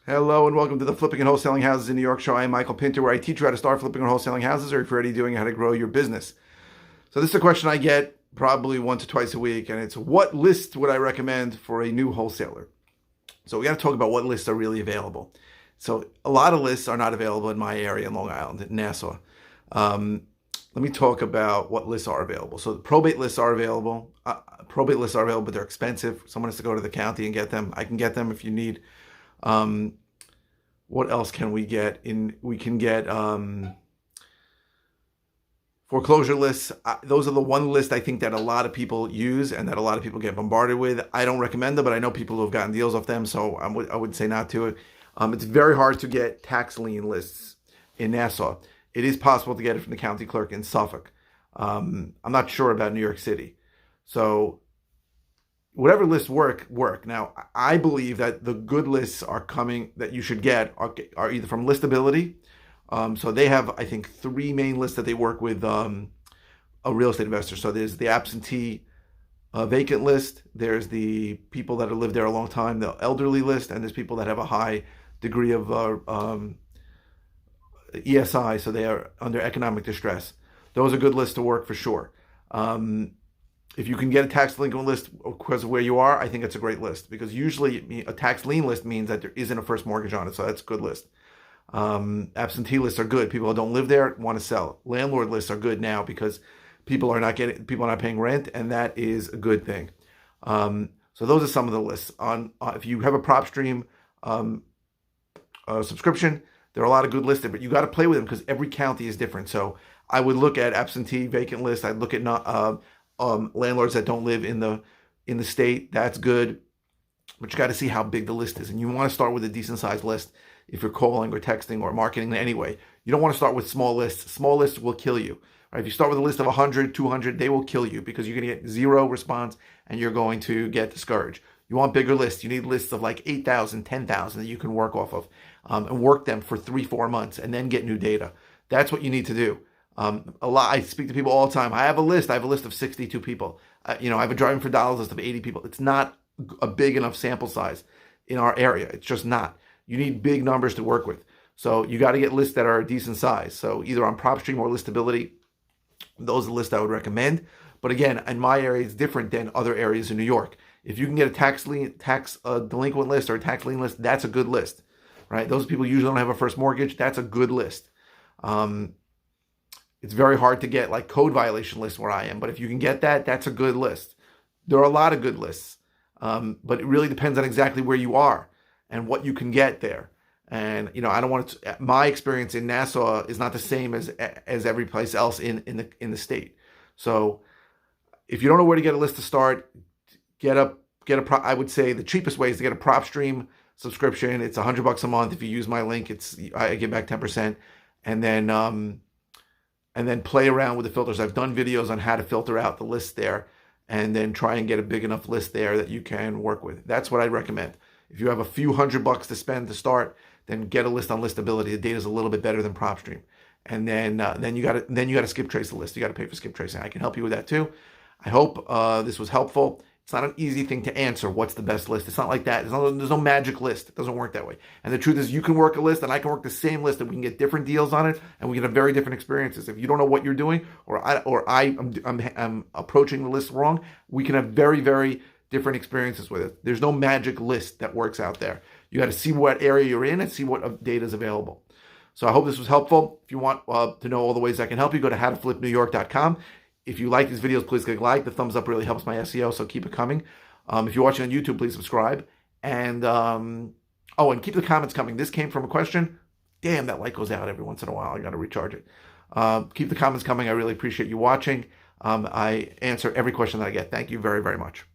Hello and welcome to the Flipping and Wholesaling Houses in New York show. I am Michael Pinter, where I teach you how to start flipping and wholesaling houses, or if you're already doing how to grow your business. So this is a question I get probably once or twice a week, and it's what list would I recommend for a new wholesaler? So we got to talk about what lists are really available. So a lot of lists are not available in my area in Long Island, in Nassau. Let me talk about what lists are available. So the probate lists are available. But they're expensive. Someone has to go to the county and get them. I can get them if you need. What else can we get? We can get foreclosure lists. Those are the one list I think that a lot of people use and that a lot of people get bombarded with. I don't recommend them, but I know people who have gotten deals off them, so I would say not to it. It's very hard to get tax lien lists in Nassau. It is possible to get it from the county clerk in Suffolk. I'm not sure about New York City. So whatever lists work. Now, I believe that the good lists are coming that you should get are either from Listability. So they have, I think, three main lists that they work with a real estate investor. So there's the absentee vacant list. There's the people that have lived there a long time, the elderly list, and there's people that have a high degree of ESI, so they are under economic distress. Those are good lists to work for sure. If you can get a tax delinquent list because of where you are, I think it's a great list, because usually a tax lien list means that there isn't a first mortgage on it, so that's a good list. Absentee lists are good. People who don't live there want to sell. Landlord lists are good now because people are not paying rent, and that is a good thing. So those are some of the lists. If you have a PropStream subscription, there are a lot of good lists, but you got to play with them because every county is different. So I would look at absentee vacant lists. I'd look at landlords that don't live in the state. That's good, but you got to see how big the list is, and you want to start with a decent sized list if you're calling or texting or marketing anyway. You don't want to start with small lists. Small lists will kill you. Right? If you start with a list of 100, 200, they will kill you because you're going to get zero response and you're going to get discouraged. You want bigger lists. You need lists of like 8,000, 10,000 that you can work off of and work them for 3-4 months and then get new data. That's what you need to do. I speak to people all the time. I have a list of 62 people. I have a driving for dollars list of 80 people. It's not a big enough sample size in our area. It's just not. You need big numbers to work with. So you got to get lists that are a decent size. So either on PropStream or Listability, those are the lists I would recommend. But again, in my area, it's different than other areas in New York. If you can get a tax delinquent list or a tax lien list, that's a good list, right? Those people usually don't have a first mortgage. That's a good list. It's very hard to get like code violation lists where I am, but if you can get that, that's a good list. There are a lot of good lists, but it really depends on exactly where you are and what you can get there. And I don't want to. My experience in Nassau is not the same as every place else in the state. So if you don't know where to get a list to start, I would say the cheapest way is to get a PropStream subscription. It's $100 a month. If you use my link, I give back 10%, and then play around with the filters. I've done videos on how to filter out the list there, and then try and get a big enough list there that you can work with. That's what I recommend. If you have a few $100 to spend to start, then get a list on Listability. The data is a little bit better than PropStream, and then you got to skip trace the list. You got to pay for skip tracing. I can help you with that too. I hope this was helpful. It's not an easy thing to answer. What's the best list? It's not like that. There's no magic list. It doesn't work that way. And the truth is, you can work a list, and I can work the same list, and we can get different deals on it, and we can have very different experiences. If you don't know what you're doing, or I'm approaching the list wrong, we can have very, very different experiences with it. There's no magic list that works out there. You got to see what area you're in and see what data is available. So I hope this was helpful. If you want to know all the ways I can help you, go to howtoflipnewyork.com. If you like these videos, please click like. The thumbs up really helps my SEO, so keep it coming. If you're watching on YouTube, please subscribe. And and keep the comments coming. This came from a question. Damn, that light goes out every once in a while. I got to recharge it. Keep the comments coming. I really appreciate you watching. I answer every question that I get. Thank you very, very much.